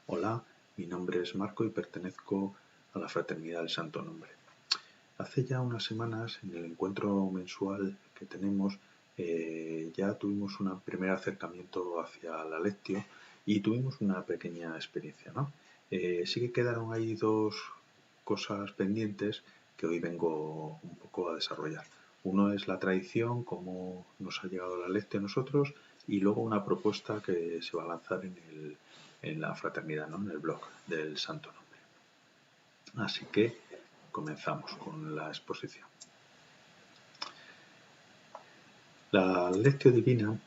Hola, mi nombre es Marco y pertenezco a la Fraternidad del Santo Nombre. Hace ya unas semanas, en el encuentro mensual que tenemos, ya tuvimos un primer acercamiento hacia la Lectio y tuvimos una pequeña experiencia, ¿no? Sí que quedaron ahí dos cosas pendientes que hoy vengo un poco a desarrollar. Uno es la tradición, cómo nos ha llegado la Lectio a nosotros, y luego una propuesta que se va a lanzar en la fraternidad, ¿no? En el blog del Santo Nombre. Así que comenzamos con la exposición. La Lectio Divina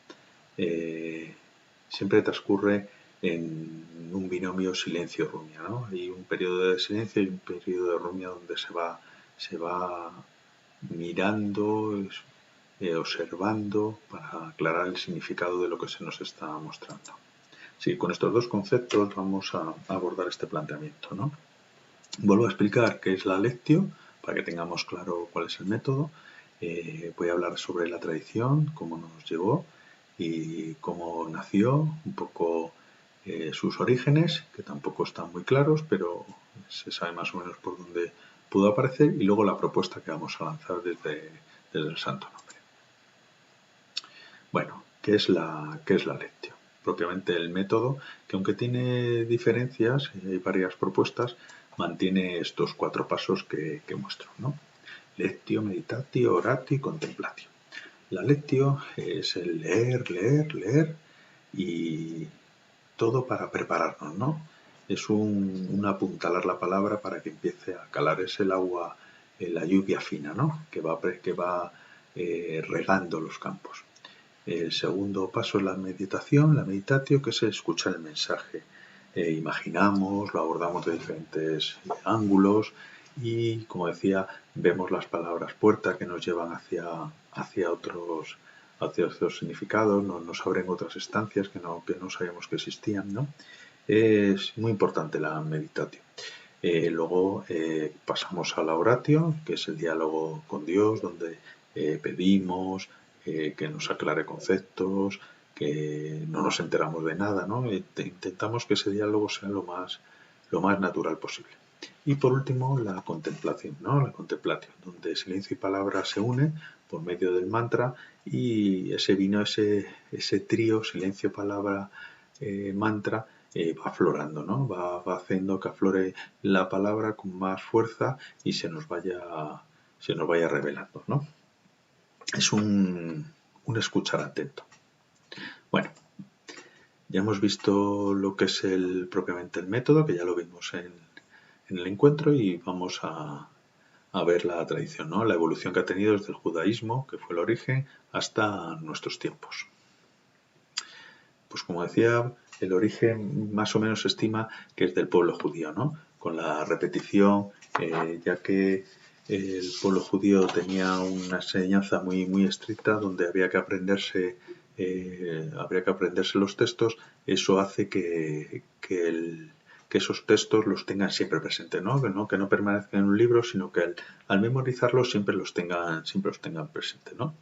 siempre transcurre en un binomio silencio-rumia, ¿no? Hay un periodo de silencio y un periodo de rumia donde se va mirando, observando para aclarar el significado de lo que se nos está mostrando. Sí, con estos dos conceptos vamos a abordar este planteamiento, ¿no? Vuelvo a explicar qué es la Lectio, para que tengamos claro cuál es el método. Voy a hablar sobre la tradición, cómo nos llegó y cómo nació, un poco sus orígenes, que tampoco están muy claros, pero se sabe más o menos por dónde pudo aparecer, y luego la propuesta que vamos a lanzar desde el Santo Nombre. Bueno, qué es la Lectio? Propiamente el método, que aunque tiene diferencias y hay varias propuestas, mantiene estos 4 pasos que muestro, ¿no? Lectio, meditatio, oratio y contemplatio. La Lectio es el leer, leer, leer y todo para prepararnos, ¿no? Es un apuntalar la palabra para que empiece a calar. Es el agua, la lluvia fina, ¿no? Que va regando los campos. El segundo paso es la meditación, la meditatio, que es escuchar el mensaje. Imaginamos, lo abordamos de diferentes ángulos y, como decía, vemos las palabras puerta que nos llevan hacia otros significados, nos abren otras estancias que no sabíamos que existían, ¿no? Es muy importante la meditatio. Luego pasamos a la oratio, que es el diálogo con Dios, donde pedimos que nos aclare conceptos, que no nos enteramos de nada, ¿no? Intentamos que ese diálogo sea lo más natural posible. Y por último, la contemplación, ¿no? La contemplación, donde silencio y palabra se unen por medio del mantra y ese trío, silencio, palabra, mantra, va aflorando, ¿no? Va haciendo que aflore la palabra con más fuerza y se nos vaya revelando, ¿no? Es un escuchar atento. Bueno, ya hemos visto lo que es propiamente el método, que ya lo vimos en el encuentro, y vamos a ver la tradición, ¿no? La evolución que ha tenido desde el judaísmo, que fue el origen, hasta nuestros tiempos. Pues como decía, el origen más o menos se estima que es del pueblo judío, ¿no? Con la repetición, ya que el pueblo judío tenía una enseñanza muy, muy estricta donde habría que aprenderse los textos. Eso hace que esos textos los tengan siempre presentes, ¿no? Que no permanezcan en un libro, sino que al memorizarlos siempre los tengan presentes, ¿no?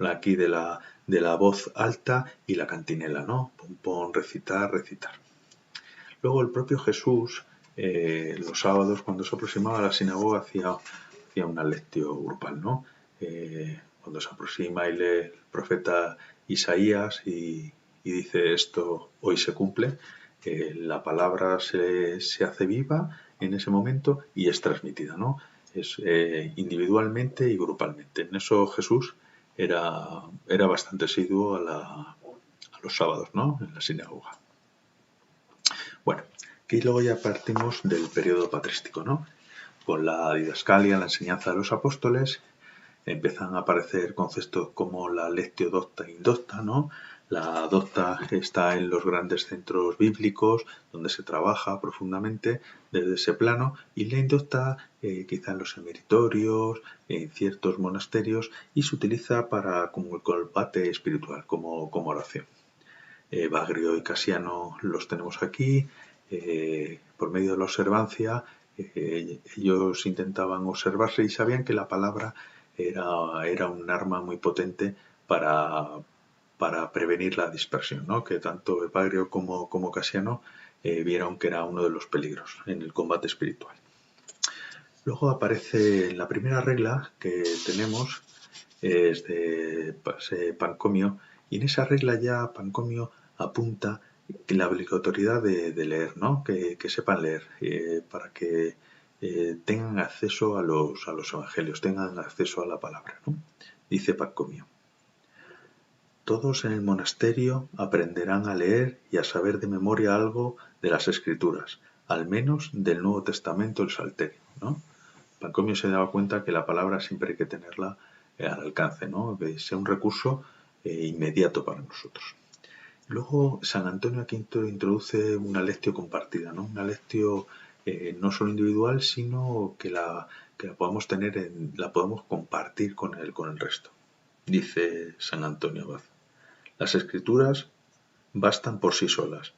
Aquí de la voz alta y la cantinela, ¿no? Pon, pon, recitar, recitar. Luego el propio Jesús, los sábados, cuando se aproximaba a la sinagoga, hacía una lectio grupal, ¿no? Cuando se aproxima y lee el profeta Isaías y dice esto hoy se cumple, la palabra se hace viva en ese momento y es transmitida, ¿no? Es individualmente y grupalmente. En eso Jesús era bastante asiduo a los sábados, ¿no? En la sinagoga. Bueno, aquí luego ya partimos del periodo patrístico, ¿no? Con la didascalia, la enseñanza de los apóstoles, empiezan a aparecer conceptos como la lectio docta indocta, ¿no? La docta está en los grandes centros bíblicos donde se trabaja profundamente desde ese plano, y la indocta quizá en los emeritorios, en ciertos monasterios, y se utiliza como el combate espiritual, como oración. Bagrio y Casiano los tenemos aquí. Por medio de la observancia, ellos intentaban observarse y sabían que la palabra era un arma muy potente para para prevenir la dispersión, ¿no? Que tanto Evagrio como Casiano vieron que era uno de los peligros en el combate espiritual. Luego aparece la primera regla que tenemos, es de Pancomio, y en esa regla ya Pancomio apunta la obligatoriedad de leer, ¿no? Que sepan leer, para que tengan acceso a los evangelios, tengan acceso a la palabra, ¿no? Dice Pancomio: todos en el monasterio aprenderán a leer y a saber de memoria algo de las Escrituras, al menos del Nuevo Testamento, el Salterio, ¿no? Pancomio se daba cuenta que la palabra siempre hay que tenerla al alcance, ¿no? Que sea un recurso inmediato para nosotros. Luego San Antonio Quinto introduce una lectio compartida, ¿no? Una lectio no solo individual, sino que la podamos tener, la podemos compartir con el resto. Dice San Antonio Abad: las Escrituras bastan por sí solas,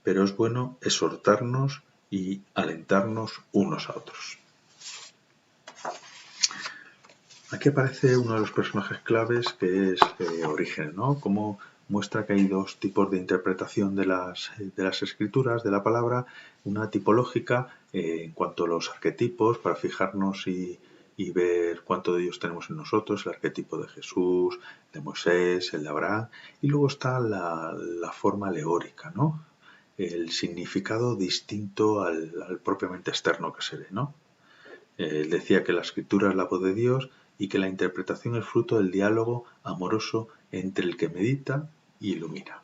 pero es bueno exhortarnos y alentarnos unos a otros. Aquí aparece uno de los personajes claves, que es Orígenes, ¿no? Como muestra que hay dos tipos de interpretación de las escrituras, de la palabra, una tipológica en cuanto a los arquetipos, para fijarnos y ver cuánto de ellos tenemos en nosotros, el arquetipo de Jesús, de Moisés, el de Abraham, y luego está la forma alegórica, ¿no? El significado distinto al propiamente externo que se ve, ¿no? Decía que la escritura es la voz de Dios y que la interpretación es fruto del diálogo amoroso entre el que medita y ilumina.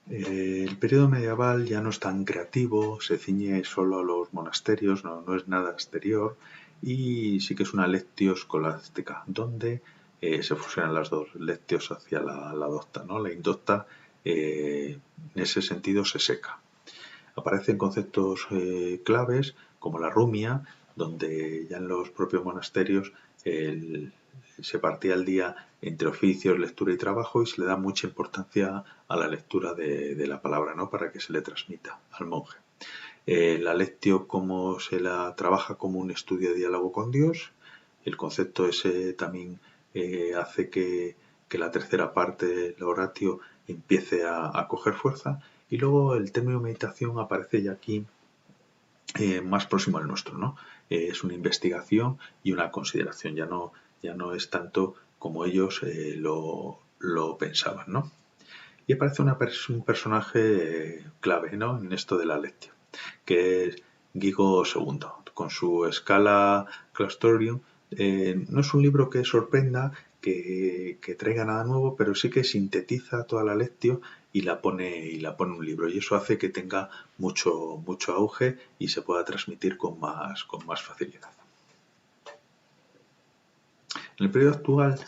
El periodo medieval ya no es tan creativo, se ciñe solo a los monasterios, no es nada exterior, y sí que es una lectio escolástica, donde se fusionan las dos lectios hacia la docta, ¿no? La indocta en ese sentido se seca. Aparecen conceptos claves como la rumia, donde ya en los propios monasterios se partía el día entre oficios, lectura y trabajo, y se le da mucha importancia a la lectura de la palabra, ¿no? Para que se le transmita al monje. La lectio, como se la trabaja como un estudio de diálogo con Dios, el concepto ese también hace que la tercera parte del oratio empiece a coger fuerza. Y luego el término meditación aparece ya aquí más próximo al nuestro, ¿no? Es una investigación y una consideración, ya no es tanto como ellos lo pensaban, ¿no? Y aparece un personaje clave, ¿no? En esto de la lectio, que es Guigo II, con su Scala Claustorium. No es un libro que sorprenda, que traiga nada nuevo, pero sí que sintetiza toda la lectio y la pone en un libro, y eso hace que tenga mucho auge y se pueda transmitir con más facilidad. En el periodo actual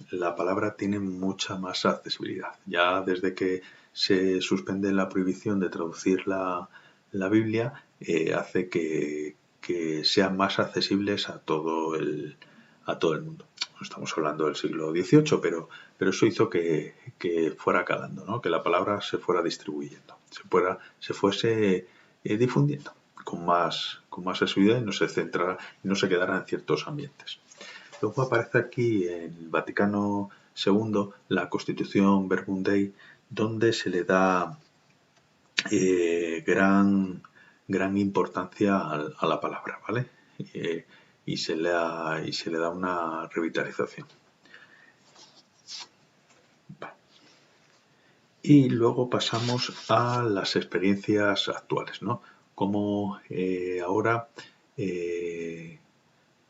la palabra tiene mucha más accesibilidad. Ya desde que se suspende la prohibición de traducir la Biblia, hace que sean más accesibles a todo el mundo. No estamos hablando del siglo XVIII, pero eso hizo que fuera calando, ¿no? Que la palabra se fuera distribuyendo, se fuese difundiendo con más accesibilidad y no se quedara en ciertos ambientes. Luego aparece aquí en el Vaticano II la Constitución Verbum Dei, donde se le da gran importancia a la palabra, ¿vale? Y se le da una revitalización. Vale. Y luego pasamos a las experiencias actuales, ¿no? Como ahora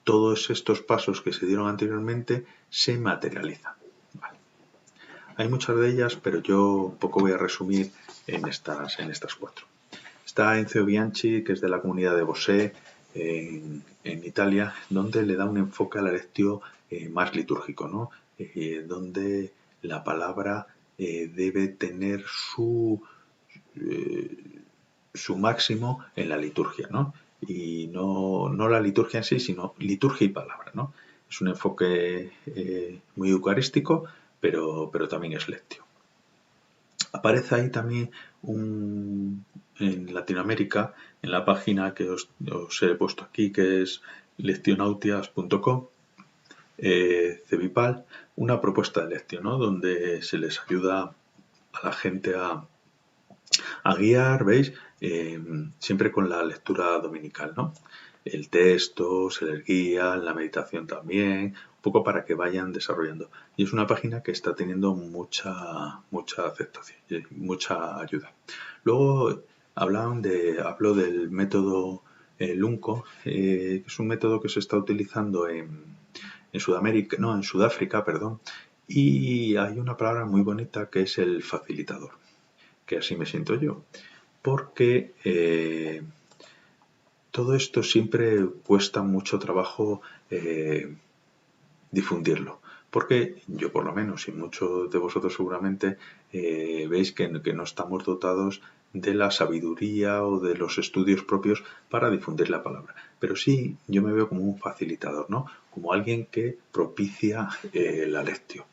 todos estos pasos que se dieron anteriormente se materializan. Vale. Hay muchas de ellas, pero yo un poco voy a resumir en estas cuatro. Está Enzio Bianchi, que es de la comunidad de Bosé, en Italia, donde le da un enfoque a la lectio más litúrgico, ¿no? Donde la palabra debe tener su máximo en la liturgia, ¿no? Y no la liturgia en sí, sino liturgia y palabra, ¿no? Es un enfoque muy eucarístico, pero también es lectio. Aparece ahí también en Latinoamérica, en la página que os he puesto aquí, que es lectionautias.com, Cevipal, una propuesta de lección, ¿no? Donde se les ayuda a la gente a guiar, ¿veis? Siempre con la lectura dominical, ¿no? El texto se les guía, la meditación también, un poco para que vayan desarrollando. Y es una página que está teniendo mucha aceptación, mucha ayuda. Luego hablo del método Lunco, que es un método que se está utilizando en Sudáfrica, perdón, y hay una palabra muy bonita que es el facilitador, que así me siento yo, porque todo esto siempre cuesta mucho trabajo difundirlo, porque yo por lo menos y muchos de vosotros seguramente veis que no estamos dotados de la sabiduría o de los estudios propios para difundir la palabra. Pero sí, yo me veo como un facilitador, ¿no? Como alguien que propicia la lectio.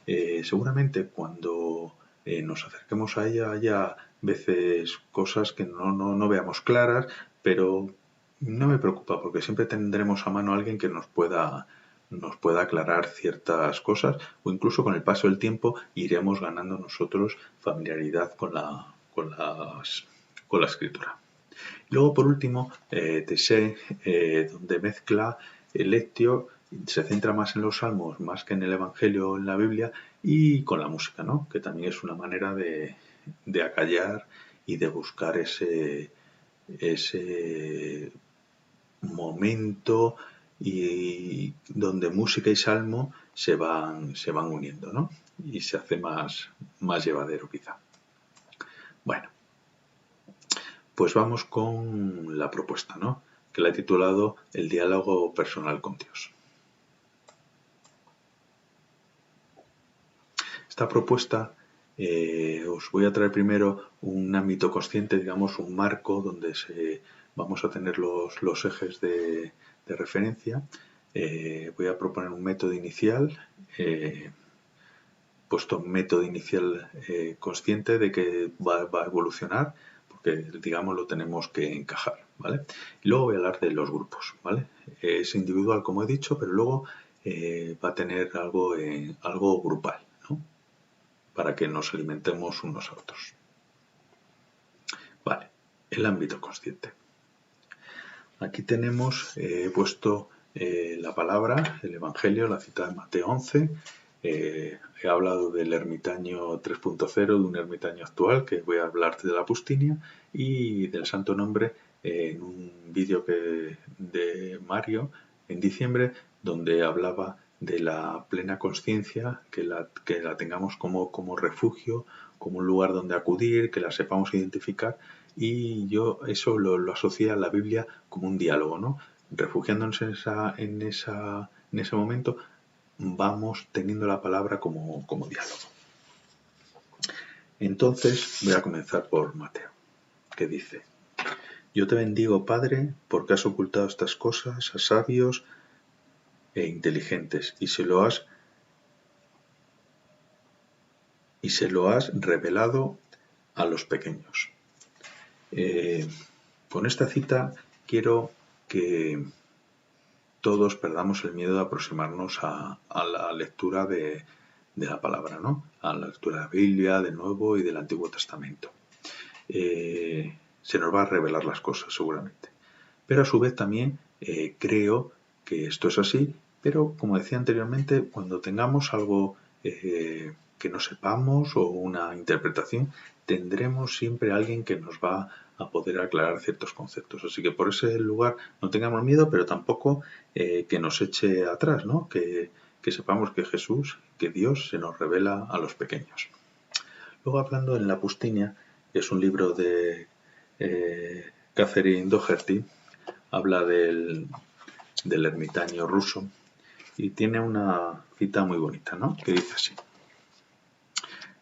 Seguramente cuando nos acerquemos a ella haya veces cosas que no veamos claras, pero no me preocupa porque siempre tendremos a mano a alguien que nos pueda aclarar ciertas cosas, o incluso con el paso del tiempo iremos ganando nosotros familiaridad con la escritura. Luego, por último, Tessé, donde mezcla el lectio, se centra más en los salmos, más que en el Evangelio o en la Biblia, y con la música, ¿no? Que también es una manera de acallar y de buscar ese momento y donde música y salmo se van uniendo, ¿no? Y se hace más llevadero quizá. Bueno, pues vamos con la propuesta, ¿no? Que la he titulado El diálogo personal con Dios. Esta propuesta os voy a traer primero un ámbito consciente, digamos, un marco donde vamos a tener los ejes de referencia. Voy a proponer un método inicial, puesto método inicial consciente de que va a evolucionar, porque digamos lo tenemos que encajar, ¿vale? Y luego voy a hablar de los grupos, ¿vale? Es individual, como he dicho, pero luego va a tener algo grupal, ¿no? Para que nos alimentemos unos a otros. Vale, el ámbito consciente. Aquí tenemos puesto la palabra, el Evangelio, la cita de Mateo 11. He hablado del ermitaño 3.0, de un ermitaño actual, que voy a hablar de la Pustinia, y del Santo Nombre en un vídeo de Mario en diciembre, donde hablaba de la plena conciencia, que la tengamos como refugio, como un lugar donde acudir, que la sepamos identificar, y yo eso lo asocié a la Biblia como un diálogo, ¿no? Refugiándonos en ese momento, vamos teniendo la palabra como diálogo. Entonces voy a comenzar por Mateo, que dice: Yo te bendigo, Padre, porque has ocultado estas cosas a sabios e inteligentes y se lo has revelado a los pequeños. Con esta cita quiero que todos perdamos el miedo de aproximarnos a la lectura de la palabra, ¿no? A la lectura de la Biblia, del Nuevo y del Antiguo Testamento. Se nos va a revelar las cosas seguramente. Pero a su vez también creo que esto es así, pero como decía anteriormente, cuando tengamos algo que no sepamos o una interpretación, tendremos siempre alguien que nos va a poder aclarar ciertos conceptos. Así que por ese lugar no tengamos miedo, pero tampoco que nos eche atrás, ¿no? Que sepamos que Jesús, que Dios se nos revela a los pequeños. Luego, hablando en La Pustinia, que es un libro de Catherine Doherty, habla del ermitaño ruso y tiene una cita muy bonita, ¿no? Que dice así: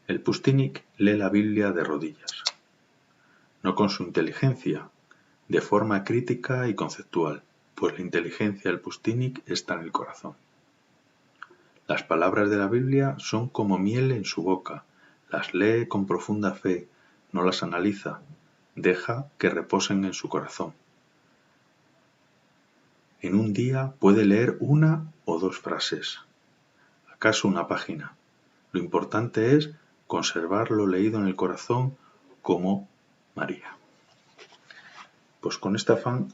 El pustinik lee la Biblia de rodillas, no con su inteligencia, de forma crítica y conceptual, pues la inteligencia del pustinik está en el corazón. Las palabras de la Biblia son como miel en su boca, las lee con profunda fe, no las analiza, deja que reposen en su corazón. En un día puede leer una o dos frases, acaso una página. Lo importante es conservar lo leído en el corazón como María. Pues con este afán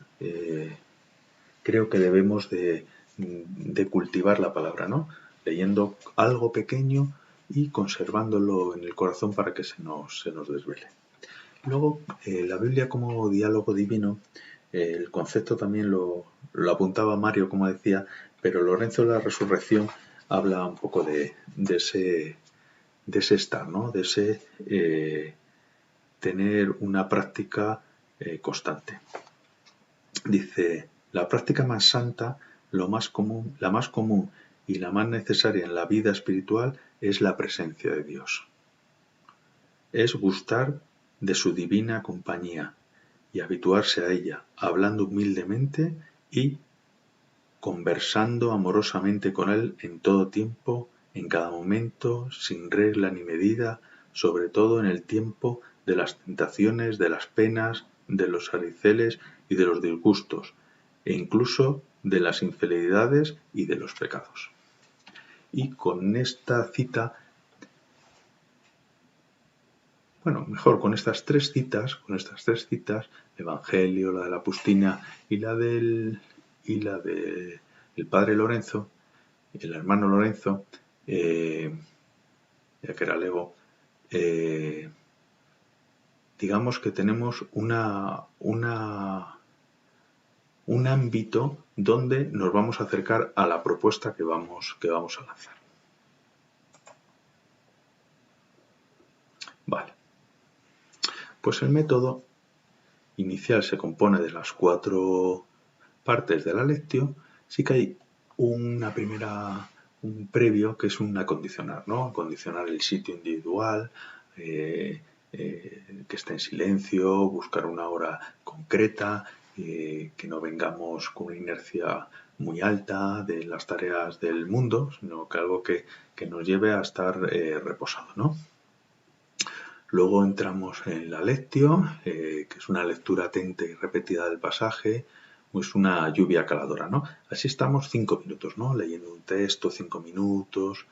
creo que debemos de cultivar la palabra, ¿no? Leyendo algo pequeño y conservándolo en el corazón para que se nos desvele. Luego, la Biblia como diálogo divino, el concepto también lo apuntaba Mario, como decía, pero Lorenzo de la Resurrección habla un poco de ese estar, ¿no? De ese tener una práctica constante. Dice, la práctica más santa, la más común y la más necesaria en la vida espiritual es la presencia de Dios. Es gustar de su divina compañía y habituarse a ella, hablando humildemente y conversando amorosamente con Él en todo tiempo, en cada momento, sin regla ni medida, sobre todo en el tiempo de las tentaciones, de las penas, de los ariceles y de los disgustos, e incluso de las infidelidades y de los pecados. Y con esta cita, bueno, mejor con estas tres citas, el Evangelio, la de la Pustina y la del el padre Lorenzo, el hermano Lorenzo, ya que era Lego, digamos que tenemos un ámbito donde nos vamos a acercar a la propuesta que vamos a lanzar. Vale. Pues el método inicial se compone de las 4 partes de la lectio. Sí que hay un previo que es un acondicionar, ¿no? Acondicionar el sitio individual, que esté en silencio, buscar una hora concreta, que no vengamos con una inercia muy alta de las tareas del mundo, sino que algo que nos lleve a estar reposado, ¿no? Luego entramos en la lectio, que es una lectura atenta y repetida del pasaje, pues una lluvia caladora, ¿no? Así estamos 5 minutos, ¿no? Leyendo un texto, 5 minutos,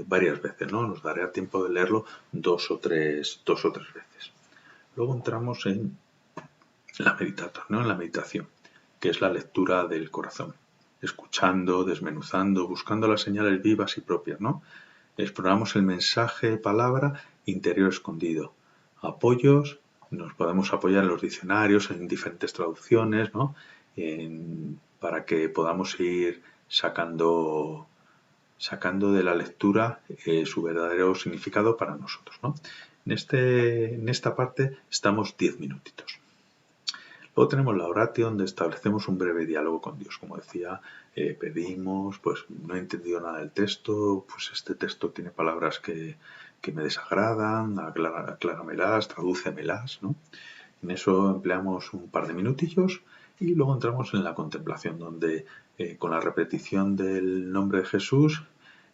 varias veces, ¿no? Nos dará tiempo de leerlo 2 o 3 veces. Luego entramos en la meditación, ¿no? En la meditación, que es la lectura del corazón, escuchando, desmenuzando, buscando las señales vivas y propias, ¿no? Exploramos el mensaje, palabra, interior escondido. Apoyos, nos podemos apoyar en los diccionarios, en diferentes traducciones, ¿no? Para que podamos ir sacando de la lectura su verdadero significado para nosotros, ¿no? En esta parte estamos 10 minutitos. Luego tenemos la oratio, donde establecemos un breve diálogo con Dios. Como decía, pedimos, pues no he entendido nada del texto, pues este texto tiene palabras que me desagradan, acláramelas, tradúcemelas, ¿no? En eso empleamos un par de minutillos y luego entramos en la contemplación, donde con la repetición del nombre de Jesús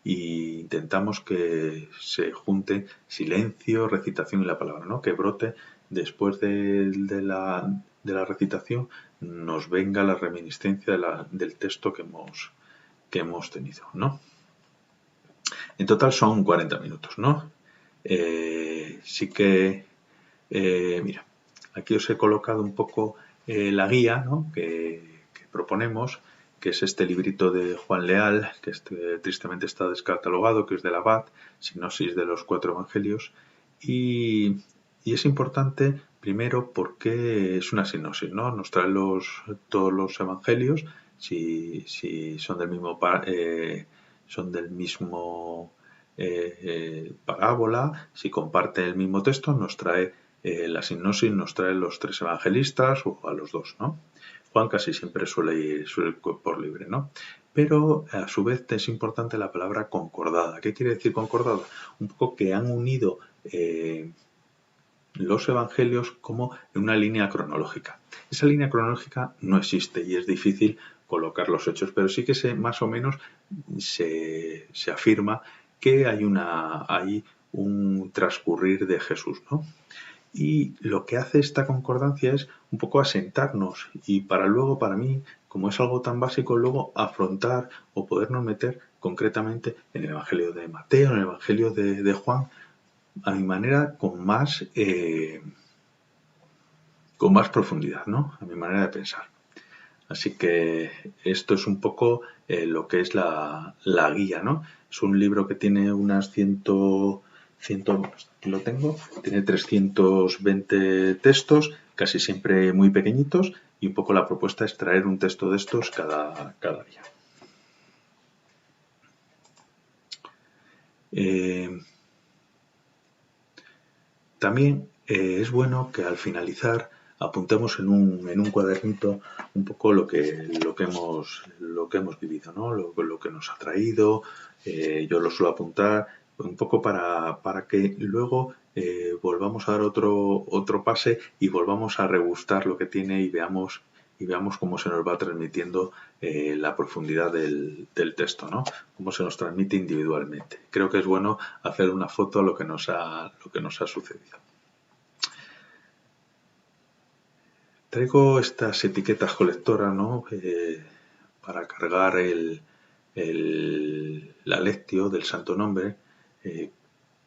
intentamos que se junte silencio, recitación y la palabra, ¿no? Que brote después de la recitación, nos venga la reminiscencia del texto que hemos tenido, ¿no? En total son 40 minutos, ¿no? Sí que, mira, aquí os he colocado un poco la guía, ¿no? que proponemos, que es este librito de Juan Leal, que tristemente está descatalogado, que es del Abad, Sinopsis de los 4 Evangelios, y es importante primero porque es una sinopsis, ¿no? Nos trae todos los evangelios, si son del mismo parábola, si comparte el mismo texto, nos trae la sinopsis, nos trae los 3 evangelistas o a los 2, ¿no? Juan casi siempre suele ir por libre, ¿no? Pero a su vez es importante la palabra concordada. ¿Qué quiere decir concordada? Un poco que han unido los evangelios como en una línea cronológica. Esa línea cronológica no existe y es difícil colocar los hechos, pero sí que más o menos se afirma que hay un transcurrir de Jesús, ¿no? Y lo que hace esta concordancia es un poco asentarnos y para luego, para mí, como es algo tan básico, luego afrontar o podernos meter concretamente en el Evangelio de Mateo, en el Evangelio de Juan, a mi manera, con más profundidad, ¿no? A mi manera de pensar. Así que esto es un poco lo que es la guía, ¿no? Es un libro que tiene unas 100, aquí lo tengo, tiene 320 textos, casi siempre muy pequeñitos, y un poco la propuesta es traer un texto de estos cada día. También es bueno que al finalizar apuntemos en un cuadernito un poco lo que hemos vivido, ¿no? Lo que nos ha traído. Yo lo suelo apuntar un poco para que luego volvamos a dar otro pase y volvamos a regustar lo que tiene y veamos cómo se nos va transmitiendo la profundidad del texto, ¿no? Cómo se nos transmite individualmente. Creo que es bueno hacer una foto a lo que nos ha sucedido. Traigo estas etiquetas colectoras, ¿no? Para cargar la lectio del Santo Nombre.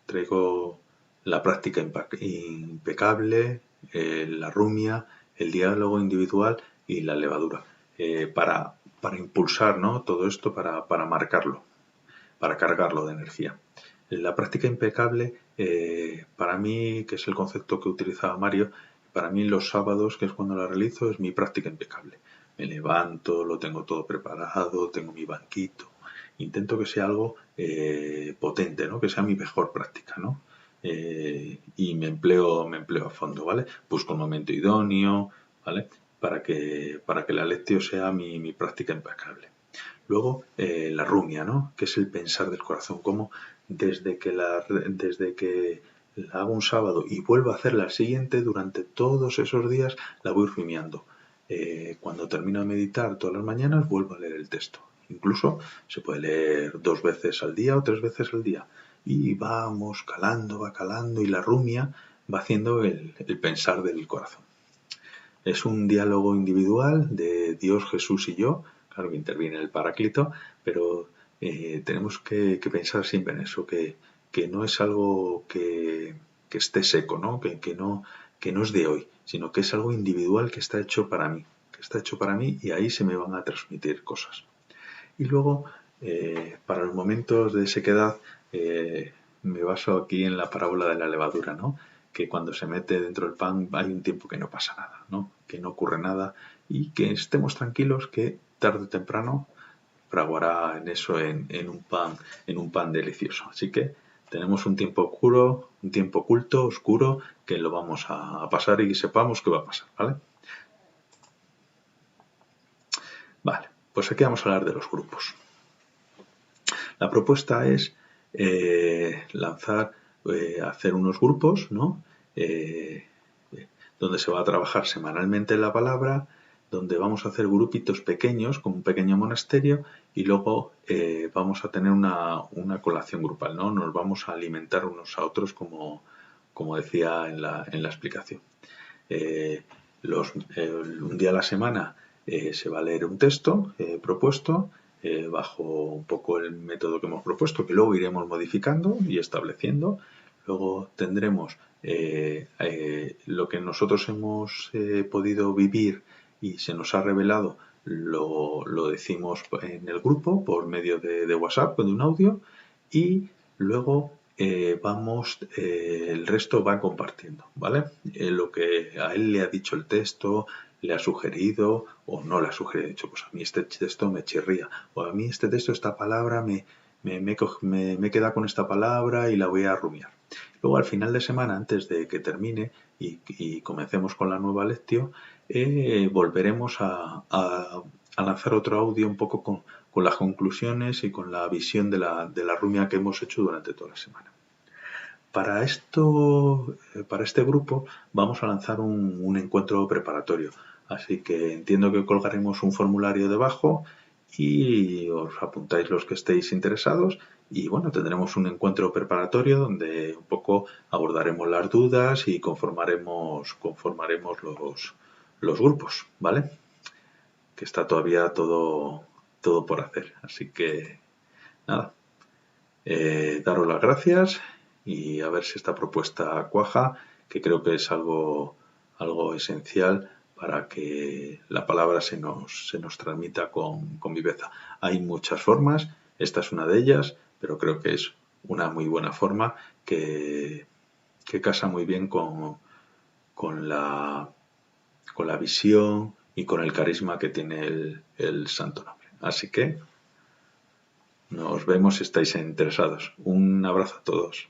Traigo la práctica impecable, la rumia, el diálogo individual y la levadura. Para impulsar, ¿no? Todo esto, para marcarlo, para cargarlo de energía. La práctica impecable, para mí, que es el concepto que utilizaba Mario, para mí los sábados, que es cuando la realizo, es mi práctica impecable. Me levanto, lo tengo todo preparado, tengo mi banquito. Intento que sea algo potente, ¿no? Que sea mi mejor práctica, ¿no? Y me empleo a fondo, ¿vale? Busco un momento idóneo, ¿vale? Para que la lectio sea mi práctica impecable. Luego, la rumia, ¿no? Que es el pensar del corazón. Cómo desde que la hago un sábado y vuelvo a hacerla al siguiente, durante todos esos días la voy rumiando. Cuando termino de meditar todas las mañanas, vuelvo a leer el texto. Incluso se puede leer 2 veces al día o 3 veces al día. Y va calando, y la rumia va haciendo el pensar del corazón. Es un diálogo individual de Dios, Jesús y yo. Claro que interviene el Paráclito, pero tenemos que pensar siempre en eso, que no es algo que esté seco, ¿no? Que no es de hoy, sino que es algo individual que está hecho para mí, y ahí se me van a transmitir cosas. Y luego, para los momentos de sequedad, me baso aquí en la parábola de la levadura, ¿no? Que cuando se mete dentro del pan hay un tiempo que no pasa nada, ¿no? Que no ocurre nada y que estemos tranquilos que tarde o temprano fraguará en eso, en un pan delicioso. Así que tenemos un tiempo oscuro, un tiempo oculto, oscuro, que lo vamos a pasar y sepamos que va a pasar, ¿vale? Vale, pues aquí vamos a hablar de los grupos. La propuesta es hacer unos grupos, ¿no? Donde se va a trabajar semanalmente la palabra, donde vamos a hacer grupitos pequeños, como un pequeño monasterio, y luego vamos a tener una colación grupal, ¿no? Nos vamos a alimentar unos a otros, como decía en la explicación. Un día a la semana se va a leer un texto propuesto, bajo un poco el método que hemos propuesto, que luego iremos modificando y estableciendo. Luego tendremos lo que nosotros hemos podido vivir y se nos ha revelado, lo decimos en el grupo por medio de WhatsApp, de un audio, y luego el resto va compartiendo, ¿vale? Lo que a él le ha dicho el texto, le ha sugerido o no le ha sugerido, dicho, pues a mí este texto me chirría, o a mí este texto, esta palabra me he quedado con esta palabra y la voy a rumiar. Luego al final de semana, antes de que termine y comencemos con la nueva lectio, volveremos a lanzar otro audio un poco con las conclusiones y con la visión de la rumia que hemos hecho durante toda la semana. Para este grupo vamos a lanzar un encuentro preparatorio, así que entiendo que colgaremos un formulario debajo y os apuntáis los que estéis interesados y bueno, tendremos un encuentro preparatorio donde un poco abordaremos las dudas y conformaremos los grupos, ¿vale? Que está todavía todo por hacer. Así que nada, daros las gracias y a ver si esta propuesta cuaja, que creo que es algo esencial para que la palabra se nos transmita con viveza. Hay muchas formas, esta es una de ellas, pero creo que es una muy buena forma que casa muy bien con con la visión y con el carisma que tiene el Santo Nombre. Así que nos vemos si estáis interesados. Un abrazo a todos.